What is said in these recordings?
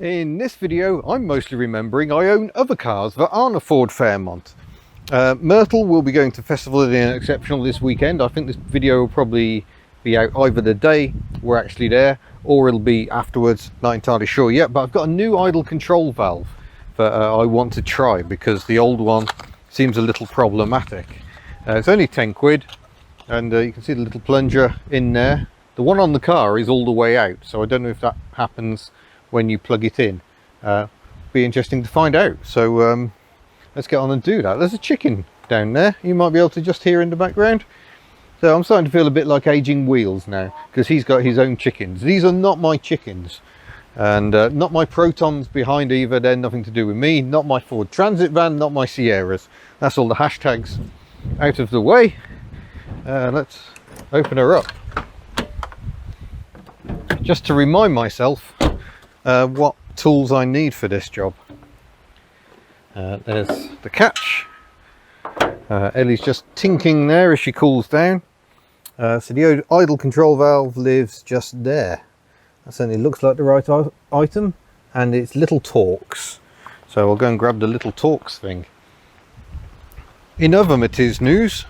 In this video, I'm mostly remembering I own other cars that aren't a Ford Fairmont. Myrtle will be going to Festival of the Unexceptional this weekend. I think this video will probably be out either the day we're actually there or it'll be afterwards, not entirely sure yet. But I've got a new idle control valve that I want to try because the old one seems a little problematic. It's only 10 quid and you can see the little plunger in there. The one on the car is all the way out, so I don't know if that happens when you plug it in. Be interesting to find out. So let's get on and do that. There's a chicken down there you might be able to just hear in the background. So I'm starting to feel a bit like aging wheels now because he's got his own chickens. These are not my chickens and not my Protons behind either. They're nothing to do with me. Not my Ford Transit van, not my Sierras. That's all the hashtags out of the way. Let's open her up just to remind myself what tools I need for this job. There's the catch. Ellie's just tinking there as she cools down. So the idle control valve lives just there. That certainly looks like the right item, and it's little Torx. So I'll go and grab the little Torx thing. In other Matiz news,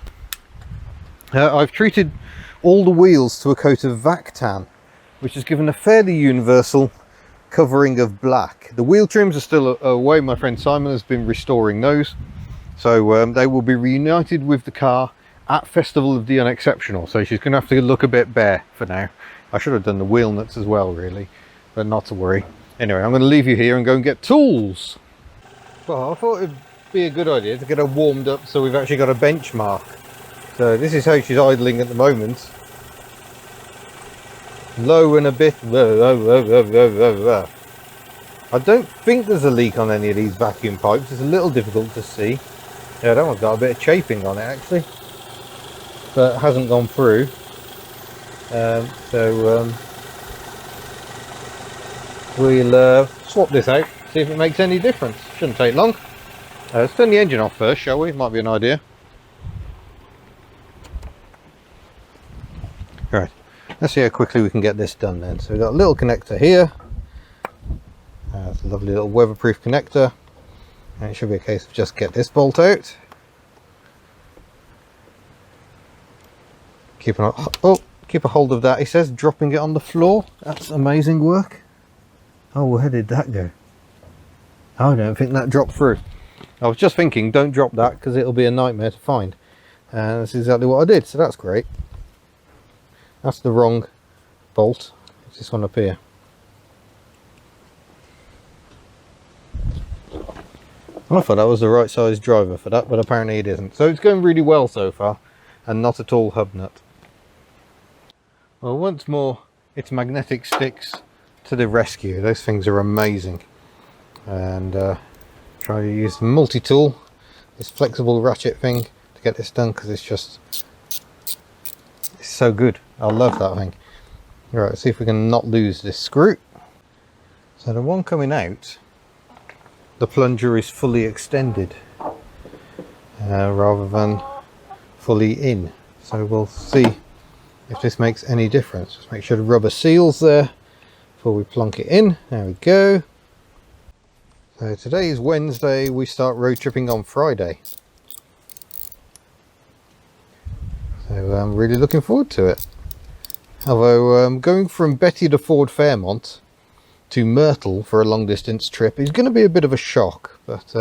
I've treated all the wheels to a coat of vac tan, which has given a fairly universal covering of black. The wheel trims are still away. My friend Simon has been restoring those, so they will be reunited with the car at Festival of the Unexceptional. So she's going to have to look a bit bare for now. I should have done the wheel nuts as well really, but not to worry. Anyway, I'm going to leave you here and go and get tools. Well, I thought it'd be a good idea to get her warmed up so we've actually got a benchmark. So this is how she's idling at the moment. Low and a bit. I don't think there's a leak on any of these vacuum pipes. It's a little difficult to see. Yeah, that one's got a bit of chafing on it actually, but it hasn't gone through. We'll swap this out, see if it makes any difference. Shouldn't take long. Let's turn the engine off first, shall we? Might be an idea. Right. Let's see how quickly we can get this done then. So we've got a little connector here. It's a lovely little weatherproof connector. And it should be a case of just get this bolt out. Keep a hold of that, he says, dropping it on the floor. That's amazing work. Oh, where did that go? I don't think that dropped through. I was just thinking, don't drop that because it'll be a nightmare to find. And that's exactly what I did, so that's great. That's the wrong bolt. It's this one up here. I thought that was the right size driver for that, but apparently it isn't. So it's going really well so far, and not at all Hubnut. Well, once more, it's magnetic sticks to the rescue. Those things are amazing. And try to use the multi-tool, this flexible ratchet thing, to get this done because it's so good. I love that thing. Right, let's see if we can not lose this screw. So the one coming out, the plunger is fully extended rather than fully in. So we'll see if this makes any difference. Just make sure the rubber seals there before we plonk it in. There we go. So today is Wednesday, we start road tripping on Friday. So I'm really looking forward to it. Although going from Betty to Ford Fairmont to Myrtle for a long distance trip is going to be a bit of a shock, but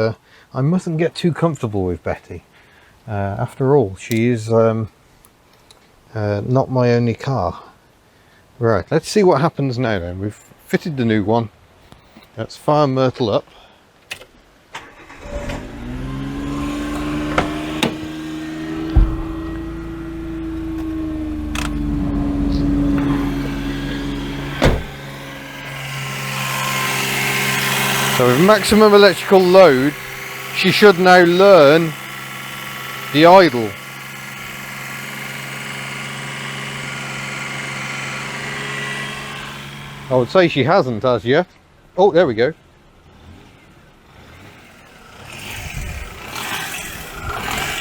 I mustn't get too comfortable with Betty. After all, she is not my only car. Right, let's see what happens now then. We've fitted the new one. Let's fire Myrtle up. So with maximum electrical load, she should now learn the idle. I would say she hasn't as yet. Oh, there we go.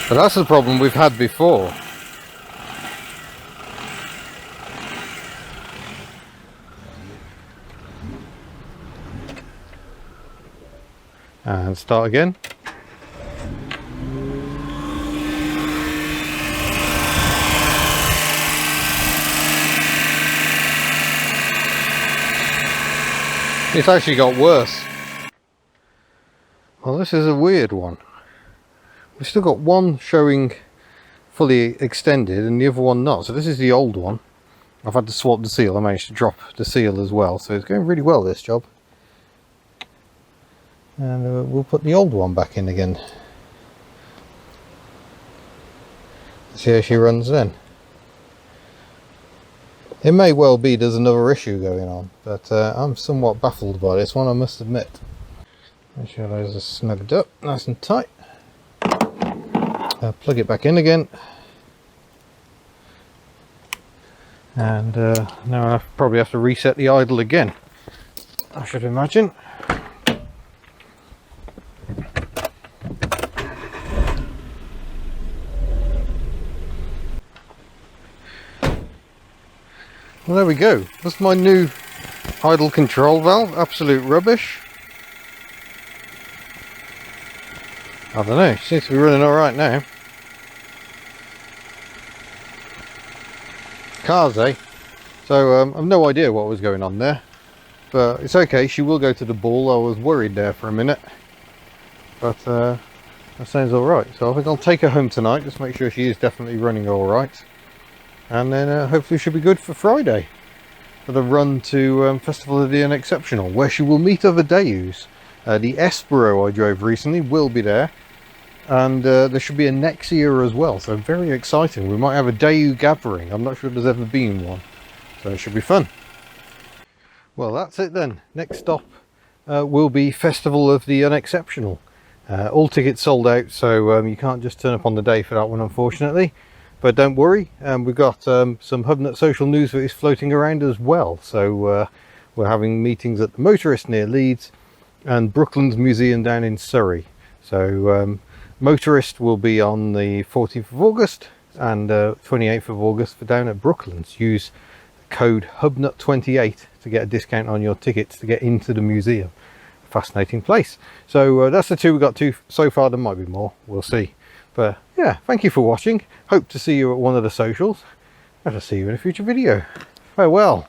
But that's the problem we've had before. And start again. It's actually got worse. Well, this is a weird one. We've still got one showing fully extended and the other one not. So this is the old one. I've had to swap the seal. I managed to drop the seal as well. So it's going really well, this job. And we'll put the old one back in again. See how she runs then. It may well be there's another issue going on, but I'm somewhat baffled by this one, I must admit. Make sure those are snugged up, nice and tight. Plug it back in again. And now I probably have to reset the idle again, I should imagine. Well, there we go. That's my new idle control valve. Absolute rubbish. I don't know. Seems to be running all right now. Cars, eh? So I've no idea what was going on there, but it's okay. She will go to the ball. I was worried there for a minute, but that sounds all right. So I think I'll take her home tonight. Just make sure she is definitely running all right. And then hopefully she'll be good for Friday for the run to Festival of the Unexceptional, where she will meet other Daewoo's. The Espero I drove recently will be there, and there should be a Nexia as well, so very exciting. We might have a Daewoo gathering. I'm not sure there's ever been one, so it should be fun. Well, that's it then. Next stop will be Festival of the Unexceptional. All tickets sold out, so you can't just turn up on the day for that one, unfortunately. But don't worry, we've got some Hubnut social news that is floating around as well. So we're having meetings at the Motorist near Leeds and Brooklands Museum down in Surrey. So Motorist will be on the 14th of August and 28th of August for down at Brooklands. Use code Hubnut28 to get a discount on your tickets to get into the museum. Fascinating place. So that's the two we got to so far. There might be more, we'll see. But yeah, thank you for watching. Hope to see you at one of the socials, and I'll see you in a future video. Farewell.